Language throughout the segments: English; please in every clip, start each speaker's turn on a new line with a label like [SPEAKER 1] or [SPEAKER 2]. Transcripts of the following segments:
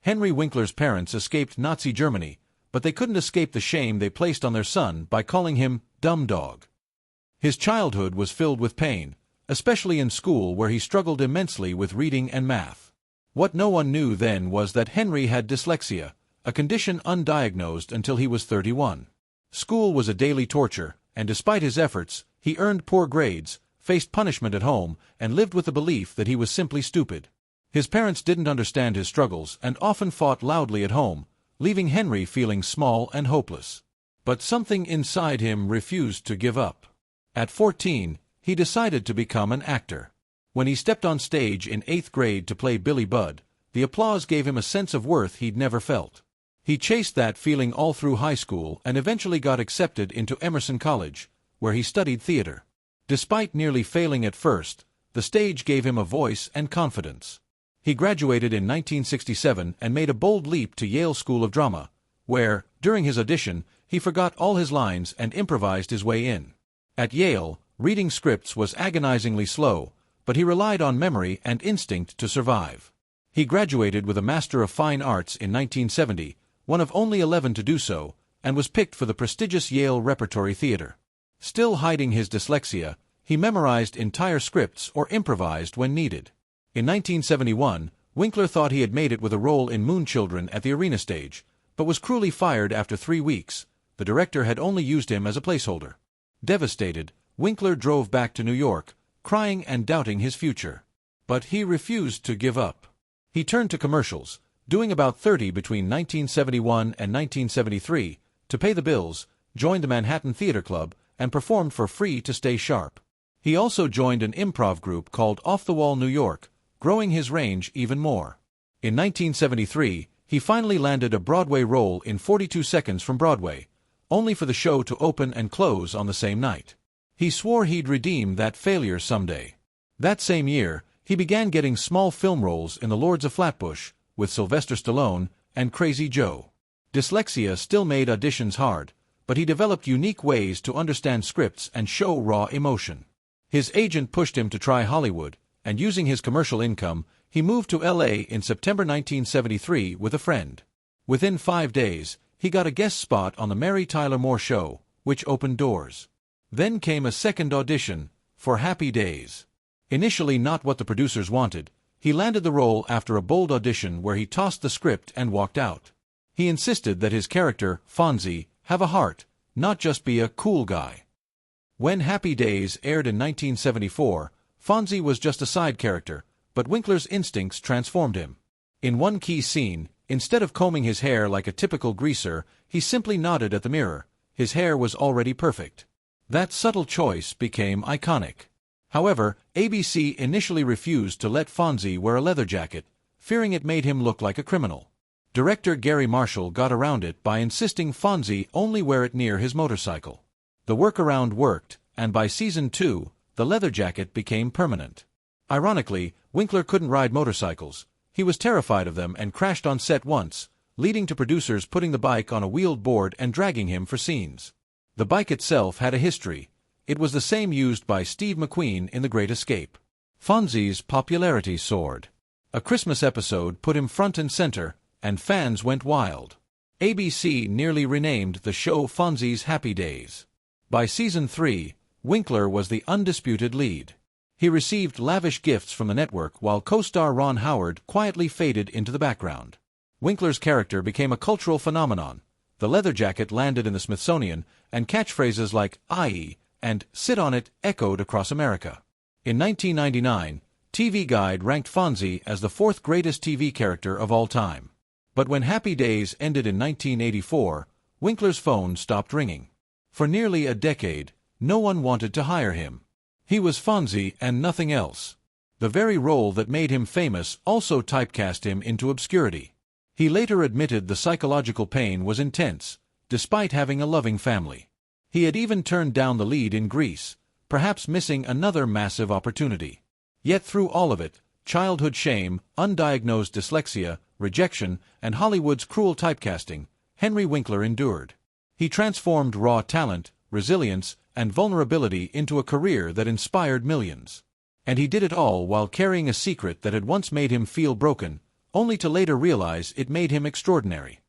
[SPEAKER 1] Henry Winkler's parents escaped Nazi Germany, but they couldn't escape the shame they placed on their son by calling him "dumb dog." His childhood was filled with pain, especially in school where he struggled immensely with reading and math. What no one knew then was that Henry had dyslexia, a condition undiagnosed until he was 31. School was a daily torture, and despite his efforts, he earned poor grades, faced punishment at home, and lived with the belief that he was simply stupid. His parents didn't understand his struggles and often fought loudly at home, leaving Henry feeling small and hopeless. But something inside him refused to give up. At 14, he decided to become an actor. When he stepped on stage in 8th grade to play Billy Budd, the applause gave him a sense of worth he'd never felt. He chased that feeling all through high school and eventually got accepted into Emerson College, where he studied theater. Despite nearly failing at first, the stage gave him a voice and confidence. He graduated in 1967 and made a bold leap to Yale School of Drama, where, during his audition, he forgot all his lines and improvised his way in. At Yale, reading scripts was agonizingly slow, but he relied on memory and instinct to survive. He graduated with a Master of Fine Arts in 1970, one of only 11 to do so, and was picked for the prestigious Yale Repertory Theater. Still hiding his dyslexia, he memorized entire scripts or improvised when needed. In 1971, Winkler thought he had made it with a role in Moon Children at the Arena stage, but was cruelly fired after 3 weeks. The director had only used him as a placeholder. Devastated, Winkler drove back to New York, crying and doubting his future. But he refused to give up. He turned to commercials, doing about 30 between 1971 and 1973, to pay the bills, joined the Manhattan Theater Club, and performed for free to stay sharp. He also joined an improv group called Off the Wall New York, growing his range even more. In 1973, he finally landed a Broadway role in 42 Seconds from Broadway, only for the show to open and close on the same night. He swore he'd redeem that failure someday. That same year, he began getting small film roles in The Lords of Flatbush, with Sylvester Stallone and Crazy Joe. Dyslexia still made auditions hard, but he developed unique ways to understand scripts and show raw emotion. His agent pushed him to try Hollywood, and using his commercial income, he moved to L.A. in September 1973 with a friend. Within 5 days, he got a guest spot on the Mary Tyler Moore Show, which opened doors. Then came a second audition, for Happy Days. Initially not what the producers wanted, he landed the role after a bold audition where he tossed the script and walked out. He insisted that his character, Fonzie, have a heart, not just be a cool guy. When Happy Days aired in 1974, Fonzie was just a side character, but Winkler's instincts transformed him. In one key scene, instead of combing his hair like a typical greaser, he simply nodded at the mirror. His hair was already perfect. That subtle choice became iconic. However, ABC initially refused to let Fonzie wear a leather jacket, fearing it made him look like a criminal. Director Gary Marshall got around it by insisting Fonzie only wear it near his motorcycle. The workaround worked, and by season 2, the leather jacket became permanent. Ironically, Winkler couldn't ride motorcycles. He was terrified of them and crashed on set once, leading to producers putting the bike on a wheeled board and dragging him for scenes. The bike itself had a history. It was the same used by Steve McQueen in The Great Escape. Fonzie's popularity soared. A Christmas episode put him front and center, and fans went wild. ABC nearly renamed the show Fonzie's Happy Days. By season 3, Winkler was the undisputed lead. He received lavish gifts from the network while co-star Ron Howard quietly faded into the background. Winkler's character became a cultural phenomenon. The leather jacket landed in the Smithsonian, and catchphrases like "Aye" and "Sit on it" echoed across America. In 1999, TV Guide ranked Fonzie as the 4th greatest TV character of all time. But when Happy Days ended in 1984, Winkler's phone stopped ringing. For nearly a decade, no one wanted to hire him. He was Fonzie and nothing else. The very role that made him famous also typecast him into obscurity. He later admitted the psychological pain was intense, despite having a loving family. He had even turned down the lead in Grease, perhaps missing another massive opportunity. Yet through all of it, childhood shame, undiagnosed dyslexia, rejection, and Hollywood's cruel typecasting, Henry Winkler endured. He transformed raw talent, resilience, and vulnerability into a career that inspired millions. And he did it all while carrying a secret that had once made him feel broken, only to later realize it made him extraordinary.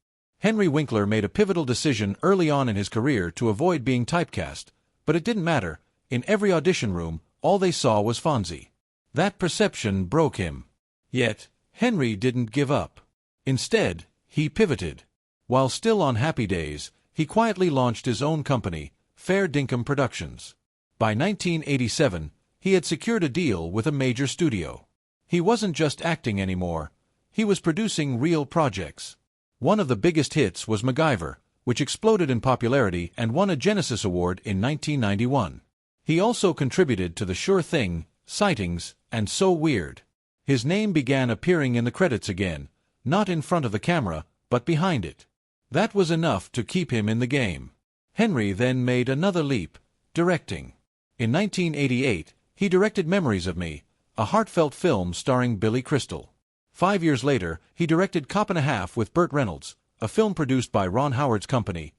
[SPEAKER 1] Henry Winkler made a pivotal decision early on in his career to avoid being typecast, but it didn't matter. In every audition room, all they saw was Fonzie. That perception broke him. Yet, Henry didn't give up. Instead, he pivoted. While still on Happy Days, he quietly launched his own company, Fair Dinkum Productions. By 1987, he had secured a deal with a major studio. He wasn't just acting anymore, he was producing real projects. One of the biggest hits was MacGyver, which exploded in popularity and won a Genesis Award in 1991. He also contributed to The Sure Thing, Sightings, and So Weird. His name began appearing in the credits again, not in front of the camera, but behind it. That was enough to keep him in the game. Henry then made another leap, directing. In 1988, he directed Memories of Me, a heartfelt film starring Billy Crystal. 5 years later, he directed Cop and a Half with Burt Reynolds, a film produced by Ron Howard's company.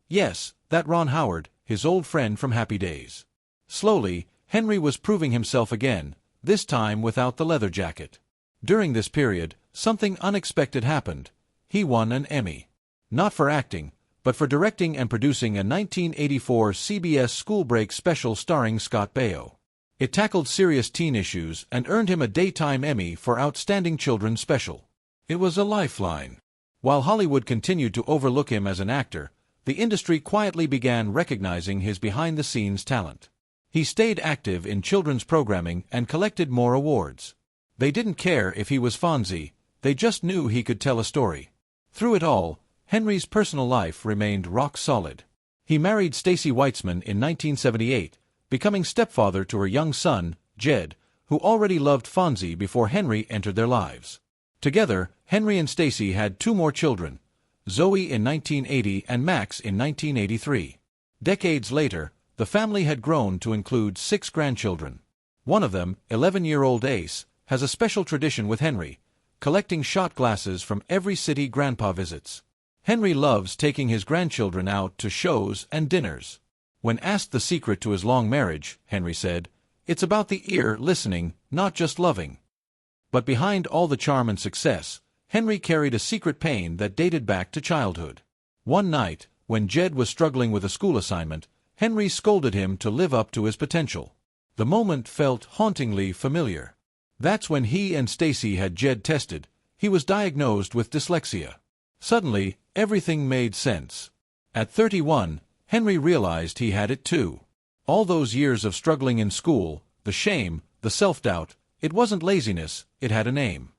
[SPEAKER 1] Yes, that Ron Howard, his old friend from Happy Days. Slowly, Henry was proving himself again, this time without the leather jacket. During this period, something unexpected happened. He won an Emmy. Not for acting, but for directing and producing a 1984 CBS school break special starring Scott Baio. It tackled serious teen issues and earned him a Daytime Emmy for Outstanding Children's Special. It was a lifeline. While Hollywood continued to overlook him as an actor, the industry quietly began recognizing his behind-the-scenes talent. He stayed active in children's programming and collected more awards. They didn't care if he was Fonzie, they just knew he could tell a story. Through it all, Henry's personal life remained rock solid. He married Stacy Weitzman in 1978, becoming stepfather to her young son, Jed, who already loved Fonzie before Henry entered their lives. Together, Henry and Stacy had 2 more children, Zoe in 1980 and Max in 1983. Decades later, the family had grown to include 6 grandchildren. One of them, 11-year-old Ace, has a special tradition with Henry, collecting shot glasses from every city Grandpa visits. Henry loves taking his grandchildren out to shows and dinners. When asked the secret to his long marriage, Henry said, "It's about the ear listening, not just loving." But behind all the charm and success, Henry carried a secret pain that dated back to childhood. One night, when Jed was struggling with a school assignment, Henry scolded him to live up to his potential. The moment felt hauntingly familiar. That's when he and Stacy had Jed tested. He was diagnosed with dyslexia. Suddenly, everything made sense. At 31, Henry realized he had it too. All those years of struggling in school, the shame, the self-doubt, it wasn't laziness, it had a name.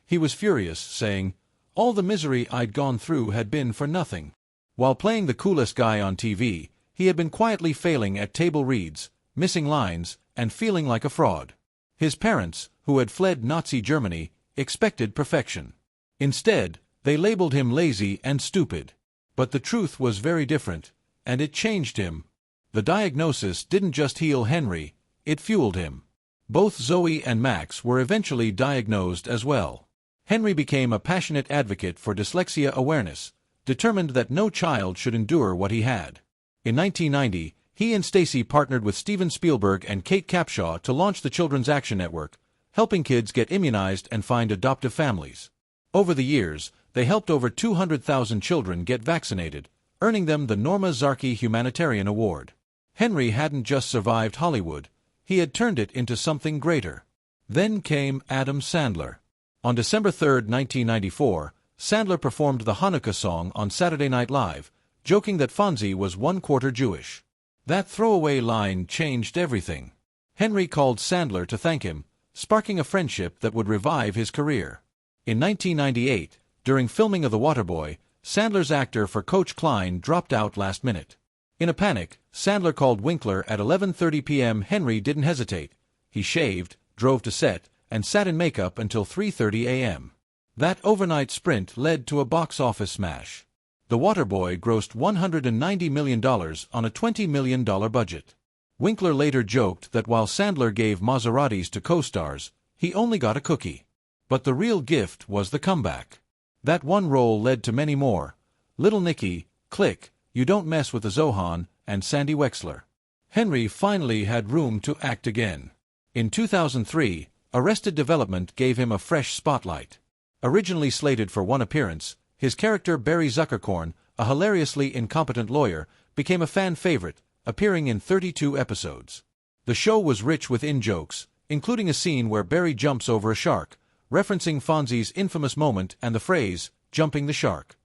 [SPEAKER 1] He was furious, saying, "All the misery I'd gone through had been for nothing." While playing the coolest guy on TV, he had been quietly failing at table reads, missing lines, and feeling like a fraud. His parents, who had fled Nazi Germany, expected perfection. Instead, they labeled him lazy and stupid. But the truth was very different, and it changed him. The diagnosis didn't just heal Henry, it fueled him. Both Zoe and Max were eventually diagnosed as well. Henry became a passionate advocate for dyslexia awareness, determined that no child should endure what he had. In 1990, he and Stacy partnered with Steven Spielberg and Kate Capshaw to launch the Children's Action Network, helping kids get immunized and find adoptive families. Over the years, they helped over 200,000 children get vaccinated, earning them the Norma Zarki Humanitarian Award. Henry hadn't just survived Hollywood, he had turned it into something greater. Then came Adam Sandler. On December 3, 1994, Sandler performed the Hanukkah song on Saturday Night Live, joking that Fonzie was 1/4 Jewish. That throwaway line changed everything. Henry called Sandler to thank him, sparking a friendship that would revive his career. In 1998, during filming of The Waterboy, Sandler's actor for Coach Klein dropped out last minute. In a panic, Sandler called Winkler at 11:30 p.m. Henry didn't hesitate. He shaved, drove to set, and sat in makeup until 3:30 a.m. That overnight sprint led to a box office smash. The Waterboy grossed $190 million on a $20 million budget. Winkler later joked that while Sandler gave Maseratis to co-stars, he only got a cookie. But the real gift was the comeback. That one role led to many more. Little Nicky, Click, You Don't Mess with the Zohan, and Sandy Wexler. Henry finally had room to act again. In 2003, Arrested Development gave him a fresh spotlight. Originally slated for one appearance, his character Barry Zuckerkorn, a hilariously incompetent lawyer, became a fan favorite, appearing in 32 episodes. The show was rich with in-jokes, including a scene where Barry jumps over a shark, referencing Fonzie's infamous moment and the phrase, "jumping the shark."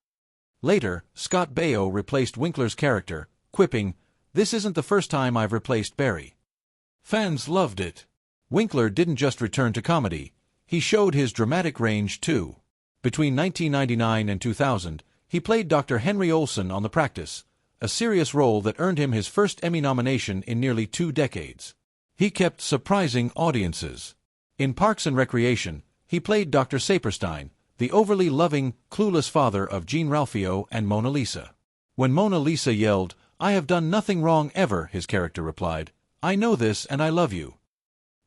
[SPEAKER 1] Later, Scott Baio replaced Winkler's character, quipping, "This isn't the first time I've replaced Barry." Fans loved it. Winkler didn't just return to comedy, he showed his dramatic range too. Between 1999 and 2000, he played Dr. Henry Olsen on The Practice, a serious role that earned him his first Emmy nomination in nearly 2 decades. He kept surprising audiences. In Parks and Recreation, he played Dr. Saperstein, the overly loving, clueless father of Jean Ralphio and Mona Lisa. When Mona Lisa yelled, "I have done nothing wrong ever," his character replied, "I know this and I love you."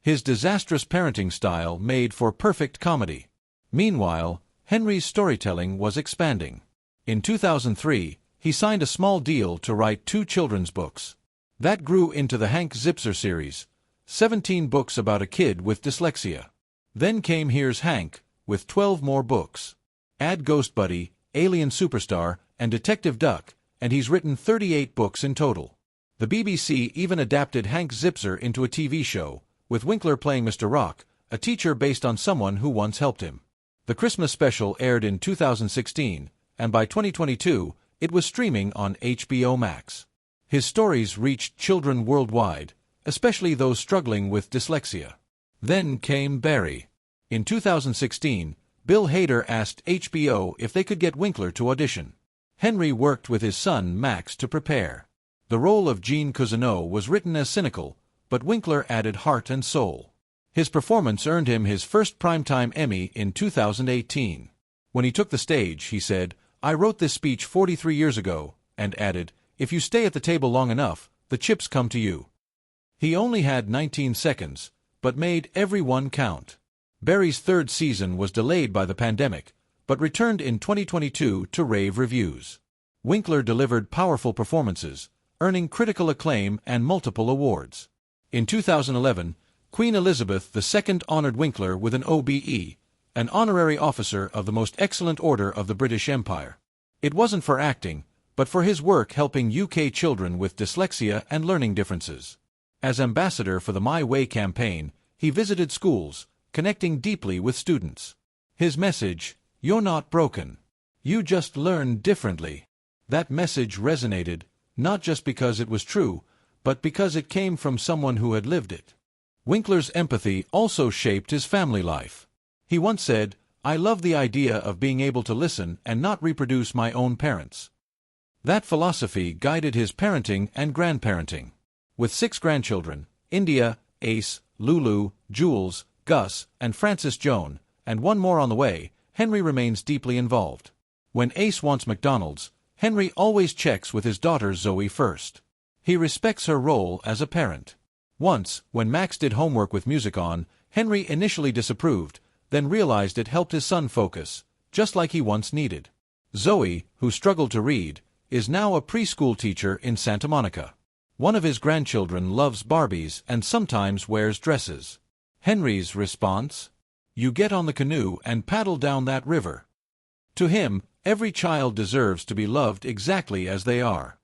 [SPEAKER 1] His disastrous parenting style made for perfect comedy. Meanwhile, Henry's storytelling was expanding. In 2003, he signed a small deal to write 2 children's books. That grew into the Hank Zipzer series, 17 books about a kid with dyslexia. Then came Here's Hank, with 12 more books. Add Ghost Buddy, Alien Superstar, and Detective Duck, and he's written 38 books in total. The BBC even adapted Hank Zipzer into a TV show, with Winkler playing Mr. Rock, a teacher based on someone who once helped him. The Christmas special aired in 2016, and by 2022, it was streaming on HBO Max. His stories reached children worldwide, especially those struggling with dyslexia. Then came Barry. In 2016, Bill Hader asked HBO if they could get Winkler to audition. Henry worked with his son Max to prepare. The role of Jean Cousineau was written as cynical, but Winkler added heart and soul. His performance earned him his first Primetime Emmy in 2018. When he took the stage, he said, "I wrote this speech 43 years ago," and added, "If you stay at the table long enough, the chips come to you." He only had 19 seconds, but made every one count. Barry's 3rd season was delayed by the pandemic, but returned in 2022 to rave reviews. Winkler delivered powerful performances, earning critical acclaim and multiple awards. In 2011, Queen Elizabeth II honored Winkler with an OBE, an honorary officer of the Most Excellent Order of the British Empire. It wasn't for acting, but for his work helping UK children with dyslexia and learning differences. As ambassador for the My Way campaign, he visited schools, connecting deeply with students. His message, "You're not broken. You just learn differently." That message resonated, not just because it was true, but because it came from someone who had lived it. Winkler's empathy also shaped his family life. He once said, "I love the idea of being able to listen and not reproduce my own parents." That philosophy guided his parenting and grandparenting. With 6 grandchildren, India, Ace, Lulu, Jules, Gus, and Frances Joan, and one more on the way, Henry remains deeply involved. When Ace wants McDonald's, Henry always checks with his daughter Zoe first. He respects her role as a parent. Once, when Max did homework with music on, Henry initially disapproved, then realized it helped his son focus, just like he once needed. Zoe, who struggled to read, is now a preschool teacher in Santa Monica. One of his grandchildren loves Barbies and sometimes wears dresses. Henry's response? "You get on the canoe and paddle down that river." To him, every child deserves to be loved exactly as they are.